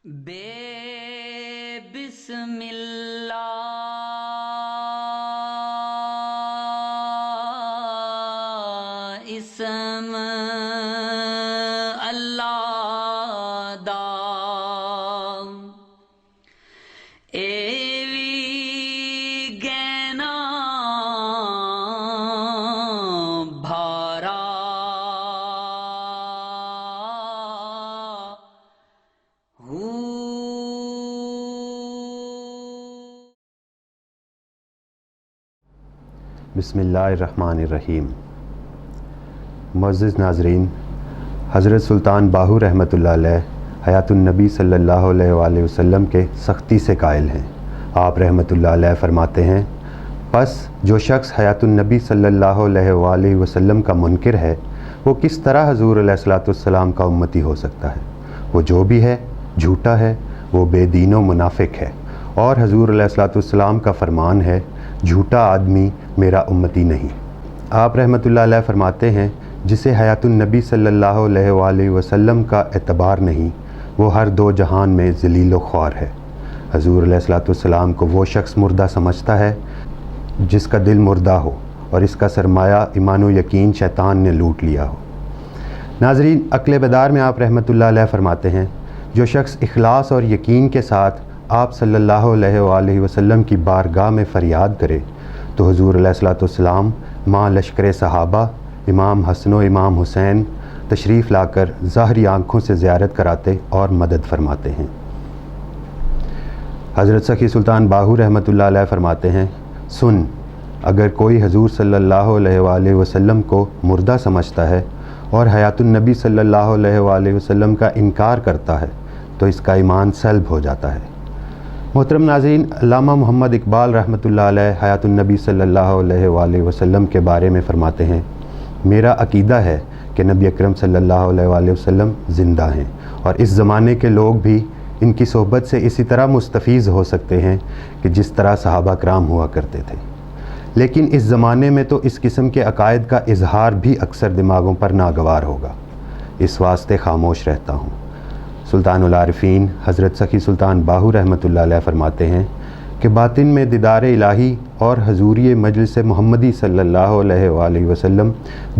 بے بسم اللہ اسم اللہ دا ایوی گینا بھارا بسم اللہ الرحمن الرحیم۔ معزز ناظرین، حضرت سلطان باہو رحمۃ اللہ علیہ حیات النبی صلی اللہ علیہ وآلہ وسلم کے سختی سے قائل ہیں۔ آپ رحمۃ اللہ علیہ فرماتے ہیں، پس جو شخص حیات النبی صلی اللہ علیہ وآلہ وسلم کا منکر ہے، وہ کس طرح حضور علیہ الصلوۃ والسلام کا امتی ہو سکتا ہے؟ وہ جو بھی ہے جھوٹا ہے، وہ بے دین و منافق ہے، اور حضور علیہ الصلوۃ والسلام کا فرمان ہے، جھوٹا آدمی میرا امتی نہیں۔ آپ رحمۃ اللہ علیہ فرماتے ہیں، جسے حیات النبی صلی اللہ علیہ وآلہ وسلم کا اعتبار نہیں، وہ ہر دو جہان میں ذلیل و خوار ہے۔ حضور علیہ الصلوۃ والسلام کو وہ شخص مردہ سمجھتا ہے جس کا دل مردہ ہو اور اس کا سرمایہ ایمان و یقین شیطان نے لوٹ لیا ہو۔ ناظرین، عقل بیدار میں آپ رحمۃ اللہ علیہ فرماتے ہیں، جو شخص اخلاص اور یقین کے ساتھ آپ صلی اللہ علیہ وآلہ وسلم کی بارگاہ میں فریاد کرے تو حضور علیہ الصلوۃ والسلام ماں لشکر صحابہ امام حسن و امام حسین تشریف لا کر ظاہری آنکھوں سے زیارت کراتے اور مدد فرماتے ہیں۔ حضرت سخی سلطان باہو رحمۃ اللہ علیہ فرماتے ہیں، سن، اگر کوئی حضور صلی اللہ علیہ وآلہ وسلم کو مردہ سمجھتا ہے اور حیات النبی صلی اللہ علیہ وآلہ وسلم کا انکار کرتا ہے تو اس کا ایمان سلب ہو جاتا ہے۔ محترم ناظرین، علامہ محمد اقبال رحمۃ اللہ علیہ حیات النبی صلی اللہ علیہ وآلہ وسلم کے بارے میں فرماتے ہیں، میرا عقیدہ ہے کہ نبی اکرم صلی اللہ علیہ وآلہ وسلم زندہ ہیں، اور اس زمانے کے لوگ بھی ان کی صحبت سے اسی طرح مستفیض ہو سکتے ہیں کہ جس طرح صحابہ کرام ہوا کرتے تھے، لیکن اس زمانے میں تو اس قسم کے عقائد کا اظہار بھی اکثر دماغوں پر ناگوار ہوگا، اس واسطے خاموش رہتا ہوں۔ سلطان العارفین حضرت سخی سلطان باہو رحمۃ اللہ علیہ فرماتے ہیں کہ باطن میں دیدار الہی اور حضوری مجلس محمدی صلی اللہ علیہ وآلہ وسلم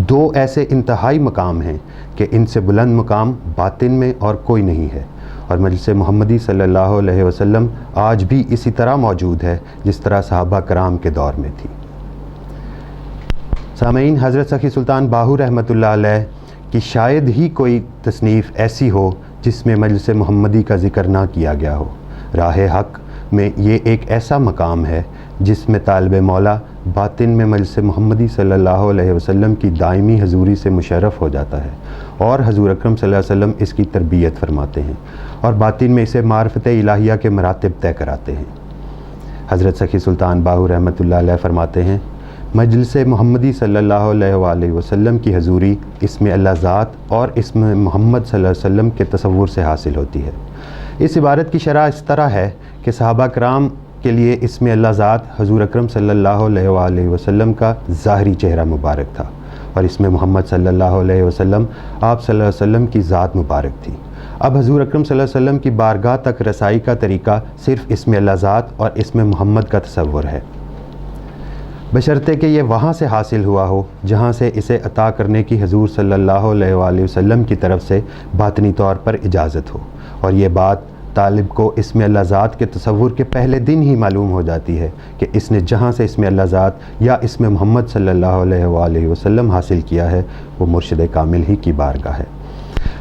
دو ایسے انتہائی مقام ہیں کہ ان سے بلند مقام باطن میں اور کوئی نہیں ہے، اور مجلس محمدی صلی اللہ علیہ وسلم آج بھی اسی طرح موجود ہے جس طرح صحابہ کرام کے دور میں تھی۔ سامعین، حضرت سخی سلطان باہو رحمۃ اللہ علیہ کی شاید ہی کوئی تصنیف ایسی ہو جس میں مجلس محمدی کا ذکر نہ کیا گیا ہو۔ راہ حق میں یہ ایک ایسا مقام ہے جس میں طالب مولا باطن میں مجلس محمدی صلی اللہ علیہ وسلم کی دائمی حضوری سے مشرف ہو جاتا ہے، اور حضور اکرم صلی اللہ علیہ وسلم اس کی تربیت فرماتے ہیں اور باطن میں اسے معرفت الہیہ کے مراتب طے کراتے ہیں۔ حضرت سخی سلطان باہو رحمۃ اللہ علیہ فرماتے ہیں، مجلس محمدی صلی اللہ علیہ وآلہ وسلم کی حضوری اسم اللہ ذات اور اسم محمد صلی اللہ علیہ وسلم کے تصور سے حاصل ہوتی ہے۔ اس عبارت کی شرح اس طرح ہے کہ صحابہ کرام کے لیے اسم اللہ ذات حضور اکرم صلی اللہ علیہ وآلہ وسلم کا ظاہری چہرہ مبارک تھا، اور اسم محمد صلی اللہ علیہ وسلم آپ صلی اللہ علیہ وسلم کی ذات مبارک تھی۔ اب حضور اکرم صلی اللہ علیہ وسلم کی بارگاہ تک رسائی کا طریقہ صرف اسم اللہ ذات اور اسم محمد کا تصور ہے، بشرطے کہ یہ وہاں سے حاصل ہوا ہو جہاں سے اسے عطا کرنے کی حضور صلی اللہ علیہ وآلہ وسلم کی طرف سے باطنی طور پر اجازت ہو، اور یہ بات طالب کو اسم اللہ ذات کے تصور کے پہلے دن ہی معلوم ہو جاتی ہے کہ اس نے جہاں سے اسم اللہ ذات یا اسم محمد صلی اللہ علیہ وآلہ وسلم حاصل کیا ہے وہ مرشد کامل ہی کی بارگاہ ہے۔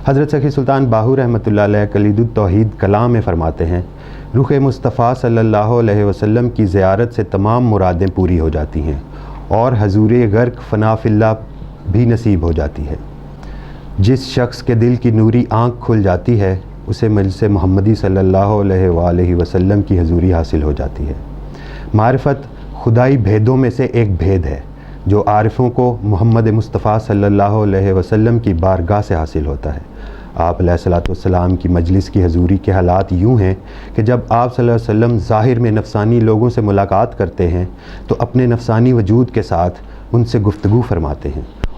حضرت سخی سلطان باہو رحمۃ اللہ علیہ کلید التوحید کلام میں فرماتے ہیں، رخ مصطفیٰ صلی اللہ علیہ وسلم کی زیارت سے تمام مرادیں پوری ہو جاتی ہیں، اور حضور غرق فنا فی اللہ بھی نصیب ہو جاتی ہے۔ جس شخص کے دل کی نوری آنکھ کھل جاتی ہے اسے مجلس محمدی صلی اللہ علیہ وآلہ وسلم کی حضوری حاصل ہو جاتی ہے۔ معرفت خدائی بھیدوں میں سے ایک بھید ہے جو عارفوں کو محمد مصطفیٰ صلی اللہ علیہ وسلم کی بارگاہ سے حاصل ہوتا ہے۔ آپ علیہ الصلوۃ والسلام کی مجلس کی حضوری کے حالات یوں ہیں کہ جب آپ صلی اللہ علیہ وسلم ظاہر میں نفسانی لوگوں سے ملاقات کرتے ہیں تو اپنے نفسانی وجود کے ساتھ ان سے گفتگو فرماتے ہیں،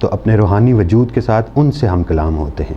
تو اپنے روحانی وجود کے ساتھ ان سے ہم کلام ہوتے ہیں،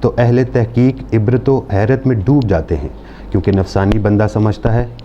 تو اہل تحقیق عبرت و حیرت میں ڈوب جاتے ہیں، کیونکہ نفسانی بندہ سمجھتا ہے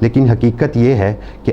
لیکن حقیقت یہ ہے کہ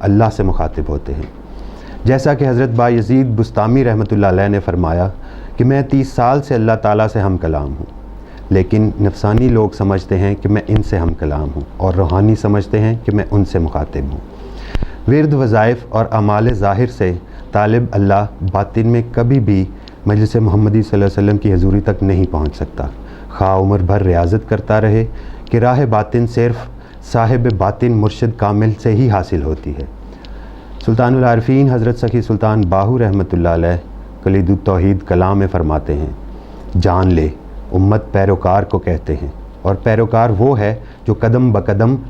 اللہ سے مخاطب ہوتے ہیں۔ جیسا کہ حضرت بایزید بستامی رحمۃ اللہ علیہ نے فرمایا کہ میں 30 سال سے اللہ تعالیٰ سے ہم کلام ہوں، لیکن نفسانی لوگ سمجھتے ہیں کہ میں ان سے ہم کلام ہوں، اور روحانی سمجھتے ہیں کہ میں ان سے مخاطب ہوں۔ ورد وظائف اور اعمال ظاہر سے طالب اللہ باطن میں کبھی بھی مجلس محمدی صلی اللہ علیہ وسلم کی حضوری تک نہیں پہنچ سکتا، خواہ عمر بھر ریاضت کرتا رہے کہ راہ باطن صرف صاحب باطن مرشد کامل سے ہی حاصل ہوتی ہے۔ سلطان العارفین حضرت سخی سلطان باہو رحمۃ اللہ علیہ کلید التوحید کلام میں فرماتے ہیں، جان لے امت پیروکار کو کہتے ہیں، اور پیروکار وہ ہے جو قدم بقدم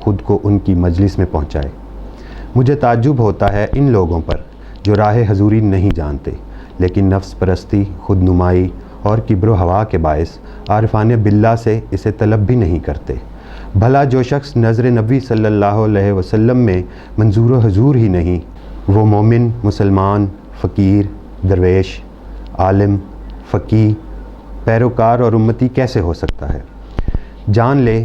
خود کو ان کی مجلس میں پہنچائے۔ مجھے تعجب ہوتا ہے ان لوگوں پر جو راہ حضوری نہیں جانتے، لیکن نفس پرستی، خود نمائی اور کبر و ہوا کے باعث عارفان باللہ سے اسے طلب بھی نہیں کرتے۔ بھلا جو شخص نظر نبی صلی اللہ علیہ وسلم میں منظور و حضور ہی نہیں، وہ مومن، مسلمان، فقیر، درویش، عالم، فقی، پیروکار اور امتی کیسے ہو سکتا ہے؟ جان لے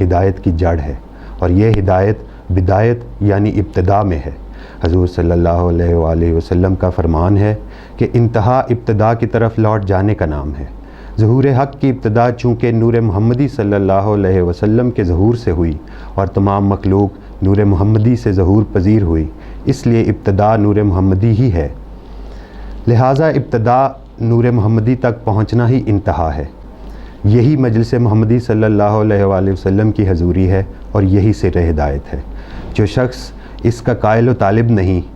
ہدایت کی جڑ ہے، اور یہ ہدایت بدایت یعنی ابتدا میں ہے۔ حضور صلی اللہ علیہ وآلہ وسلم کا فرمان ہے کہ انتہا ابتدا کی طرف لوٹ جانے کا نام ہے۔ ظہور حق کی ابتدا چونکہ نور محمدی صلی اللہ علیہ وسلم کے ظہور سے ہوئی، اور تمام مخلوق نور محمدی سے ظہور پذیر ہوئی، اس لیے ابتدا نور محمدی ہی ہے، لہٰذا ابتدا نور محمدی تک پہنچنا ہی انتہا ہے۔ یہی مجلس محمدی صلی اللہ علیہ وآلہ وسلم کی حضوری ہے، اور یہی سر ہدایت ہے۔ جو شخص اس کا قائل و طالب نہیں،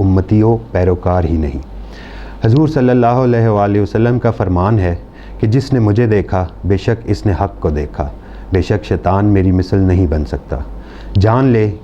امتی و پیروکار ہی نہیں۔ حضور صلی اللہ علیہ وآلہ وسلم کا فرمان ہے کہ جس نے مجھے دیکھا بے شک اس نے حق کو دیکھا، بے شک شیطان میری مثل نہیں بن سکتا۔ جان لے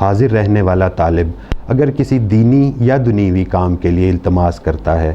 حاضر رہنے والا طالب اگر کسی دینی یا دنیوی کام کے لیے التماس کرتا ہے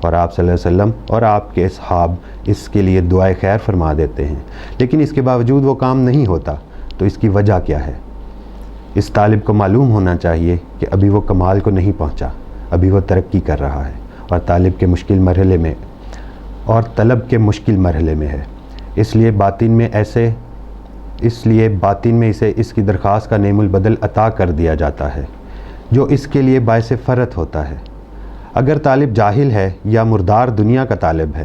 اور آپ صلی اللہ علیہ وسلم اور آپ کے اصحاب اس کے لیے دعائے خیر فرما دیتے ہیں، لیکن اس کے باوجود وہ کام نہیں ہوتا، تو اس کی وجہ کیا ہے؟ اس طالب کو معلوم ہونا چاہیے کہ ابھی وہ کمال کو نہیں پہنچا، ابھی وہ ترقی کر رہا ہے، اور طالب کے مشکل مرحلے میں اور طلب کے مشکل مرحلے میں ہے۔ اس لیے باطن میں اسے اس کی درخواست کا نعم البدل عطا کر دیا جاتا ہے، جو اس کے لیے باعث فرت ہوتا ہے۔ اگر طالب جاہل ہے یا مردار دنیا کا طالب ہے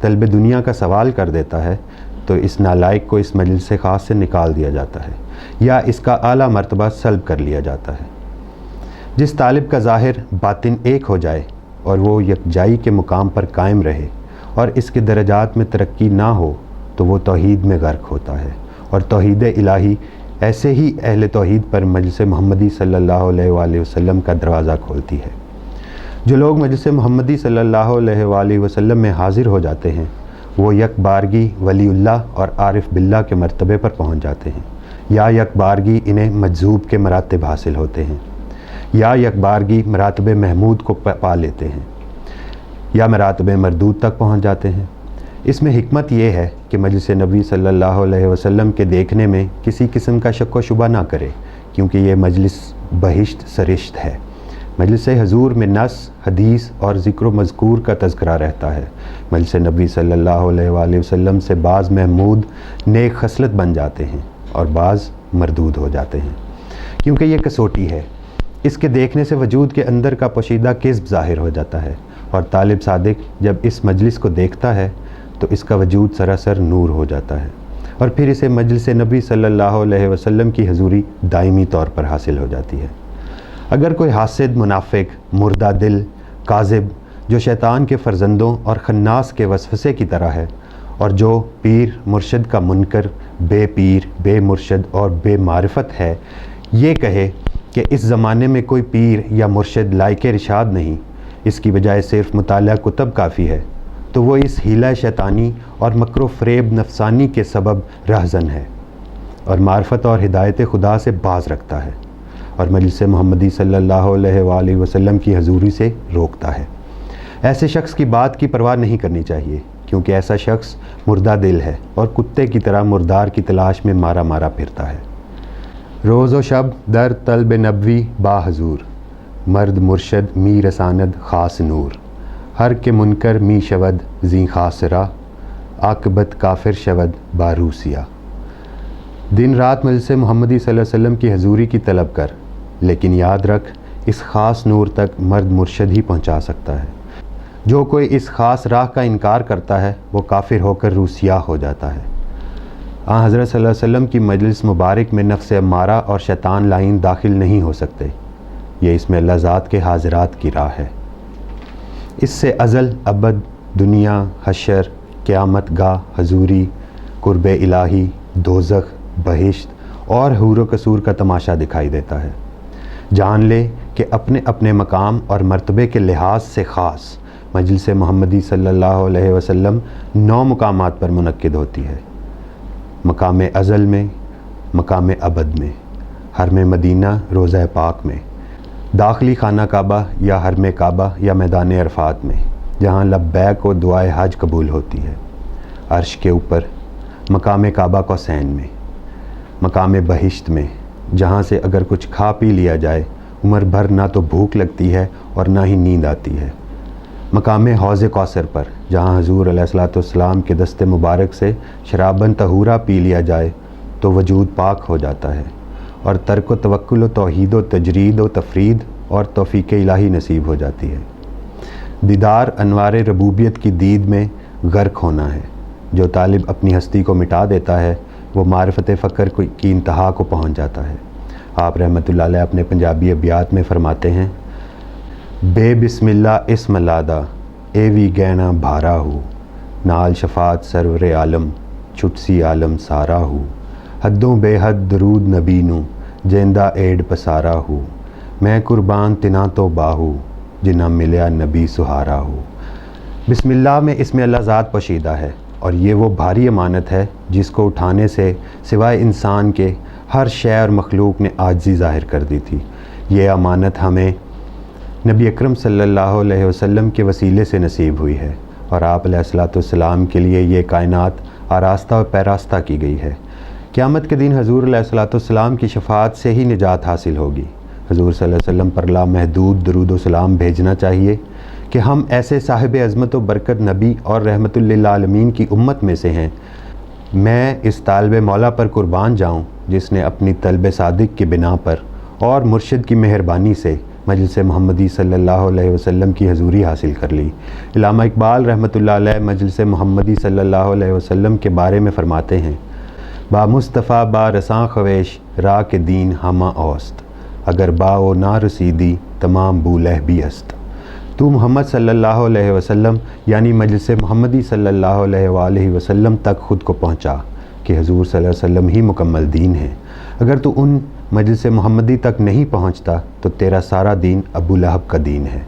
طلب دنیا کا سوال کر دیتا ہے، تو اس نالائق کو اس مجلس خاص سے نکال دیا جاتا ہے، یا اس کا اعلیٰ مرتبہ سلب کر لیا جاتا ہے۔ جس طالب کا ظاہر باطن ایک ہو جائے اور وہ یکجائی کے مقام پر قائم رہے اور اس کے درجات میں ترقی نہ ہو، تو وہ توحید میں غرق ہوتا ہے، اور توحید الہی ایسے ہی اہل توحید پر مجلس محمدی صلی اللہ علیہ وآلہ وسلم کا دروازہ کھولتی ہے۔ جو لوگ مجلس محمدی صلی اللہ علیہ وآلہ وسلم میں حاضر ہو جاتے ہیں، وہ یک بارگی ولی اللہ اور عارف باللہ کے مرتبے پر پہنچ جاتے ہیں، یا یک بارگی انہیں مجذوب کے مراتب حاصل ہوتے ہیں، یا یک بارگی مراتب محمود کو پا لیتے ہیں، یا مراتب مردود تک پہنچ جاتے ہیں۔ اس میں حکمت یہ ہے کہ مجلس نبی صلی اللہ علیہ وسلم کے دیکھنے میں کسی قسم کا شک و شبہ نہ کرے، کیونکہ یہ مجلس بہشت سرشت ہے۔ مجلس حضور میں نص، حدیث اور ذکر و مذکور کا تذکرہ رہتا ہے۔ مجلس نبی صلی اللہ علیہ وآلہ وسلم سے بعض محمود نیک خصلت بن جاتے ہیں اور بعض مردود ہو جاتے ہیں، کیونکہ یہ کسوٹی ہے۔ اس کے دیکھنے سے وجود کے اندر کا پوشیدہ کذب ظاہر ہو جاتا ہے، اور طالب صادق جب اس مجلس کو دیکھتا ہے تو اس کا وجود سراسر نور ہو جاتا ہے، اور پھر اسے مجلس نبی صلی اللہ علیہ وسلم کی حضوری دائمی طور پر حاصل ہو جاتی ہے۔ اگر کوئی حاسد، منافق، مردہ دل، کاذب، جو شیطان کے فرزندوں اور خناس کے وسوسے کی طرح ہے، اور جو پیر مرشد کا منکر، بے پیر، بے مرشد اور بے معرفت ہے، یہ کہے کہ اس زمانے میں کوئی پیر یا مرشد لائق رشاد نہیں، اس کی بجائے صرف مطالعہ کتب کافی ہے تو وہ اس حیلہ شیطانی اور مکر و فریب نفسانی کے سبب رہزن ہے اور معرفت اور ہدایت خدا سے باز رکھتا ہے اور مجلس محمدی صلی اللہ علیہ وآلہ وسلم کی حضوری سے روکتا ہے۔ ایسے شخص کی بات کی پرواہ نہیں کرنی چاہیے، کیونکہ ایسا شخص مردہ دل ہے اور کتے کی طرح مردار کی تلاش میں مارا مارا پھرتا ہے۔ روز و شب در طلب نبوی با حضور، مرد مرشد می رساند خاص نور، ہر کے منکر می شود زی خاسرہ، عاقبت کافر شود باروسیہ۔ دن رات مجلس محمدی صلی اللہ علیہ وسلم کی حضوری کی طلب کر، لیکن یاد رکھ اس خاص نور تک مرد مرشد ہی پہنچا سکتا ہے۔ جو کوئی اس خاص راہ کا انکار کرتا ہے وہ کافر ہو کر روسیہ ہو جاتا ہے۔ حضرت صلی اللہ علیہ وسلم کی مجلس مبارک میں نفس امارہ اور شیطان لعین داخل نہیں ہو سکتے، یہ اس میں اللہ ذات کے حاضرات کی راہ ہے۔ اس سے ازل ابد دنیا، حشر، قیامت گاہ، حضوری، قرب الہی، دوزخ، بہشت اور حور و قصور کا تماشا دکھائی دیتا ہے۔ جان لے کہ اپنے اپنے مقام اور مرتبے کے لحاظ سے خاص مجلس محمدی صلی اللہ علیہ وسلم 9 مقامات پر منعقد ہوتی ہے۔ مقام ازل میں، مقام ابد میں، حرم مدینہ روضہ پاک میں، داخلی خانہ کعبہ یا حرم کعبہ یا میدان عرفات میں جہاں لبیک و دعائے حج قبول ہوتی ہے، عرش کے اوپر، مقام کعبہ قوسین میں، مقام بہشت میں جہاں سے اگر کچھ کھا پی لیا جائے عمر بھر نہ تو بھوک لگتی ہے اور نہ ہی نیند آتی ہے، مقام حوض کوثر پر جہاں حضور علیہ الصلوۃ والسلام کے دست مبارک سے شراباً طہورہ پی لیا جائے تو وجود پاک ہو جاتا ہے اور ترک و توکل و توحید و تجرید و تفرید اور توفیق الہی نصیب ہو جاتی ہے۔ دیدار انوار ربوبیت کی دید میں غرق ہونا ہے۔ جو طالب اپنی ہستی کو مٹا دیتا ہے وہ معرفت فقر کی انتہا کو پہنچ جاتا ہے۔ آپ رحمۃ اللہ علیہ اپنے پنجابی ابیات میں فرماتے ہیں، بے بسم اللہ اسم لادا اے وی گہنا بھارا ہو، نال شفاعت سرور عالم چھٹسی عالم سارا ہو، حدوں بے حد درود نبی نو جیندہ ایڈ پسارا ہو، میں قربان تنا تو باہو جنہ ملیا نبی سہارا ہو۔ بسم اللہ میں اسم اللہ ذات پوشیدہ ہے اور یہ وہ بھاری امانت ہے جس کو اٹھانے سے سوائے انسان کے ہر شے اور مخلوق نے عاجزی ظاہر کر دی تھی۔ یہ امانت ہمیں نبی اکرم صلی اللہ علیہ وسلم کے وسیلے سے نصیب ہوئی ہے اور آپ علیہ الصلوۃ والسلام کے لیے یہ کائنات آراستہ و پیراستہ کی گئی ہے۔ قیامت کے دن حضور علیہ الصلوۃ والسلام کی شفاعت سے ہی نجات حاصل ہوگی۔ حضور صلی اللہ علیہ وسلم پر لامحدود درود و سلام بھیجنا چاہیے کہ ہم ایسے صاحب عظمت و برکت نبی اور رحمت للعالمین کی امت میں سے ہیں۔ میں اس طالب مولا پر قربان جاؤں جس نے اپنی طلب صادق کی بنا پر اور مرشد کی مہربانی سے مجلس محمدی صلی اللہ علیہ وسلم کی حضوری حاصل کر لی۔ علامہ اقبال رحمۃ اللہ علیہ مجلس محمدی صلی اللہ علیہ وسلم کے بارے میں فرماتے ہیں، با مصطفیٰ با رساں خویش را کے دین ہمہ اوست، اگر با و نہ رسیدی تمام بولہ بھی است۔ تو محمد صلی اللہ علیہ وسلم یعنی مجلس محمدی صلی اللہ علیہ وآلہ وسلم تک خود کو پہنچا کہ حضور صلی اللہ علیہ وسلم ہی مکمل دین ہے۔ اگر تو ان مجلس محمدی تک نہیں پہنچتا تو تیرا سارا دین ابو لہب کا دین ہے۔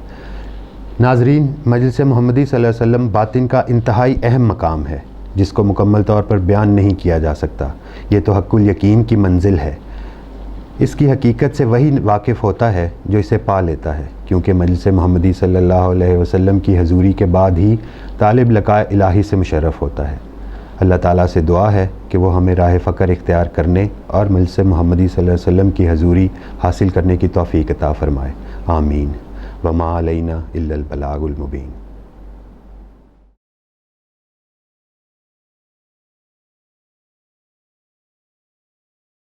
ناظرین، مجلس محمدی صلی اللہ علیہ وسلم باطن کا انتہائی اہم مقام ہے جس کو مکمل طور پر بیان نہیں کیا جا سکتا۔ یہ تو حق الیقین کی منزل ہے۔ اس کی حقیقت سے وہی واقف ہوتا ہے جو اسے پا لیتا ہے، کیونکہ مجلس محمدی صلی اللہ علیہ وسلم کی حضوری کے بعد ہی طالب لقاء الہی سے مشرف ہوتا ہے۔ اللہ تعالیٰ سے دعا ہے کہ وہ ہمیں راہ فقر اختیار کرنے اور مجلس محمدی صلی اللہ علیہ وسلم کی حضوری حاصل کرنے کی توفیق عطا فرمائے۔ آمین۔ وما علینا الا البلاغ المبین۔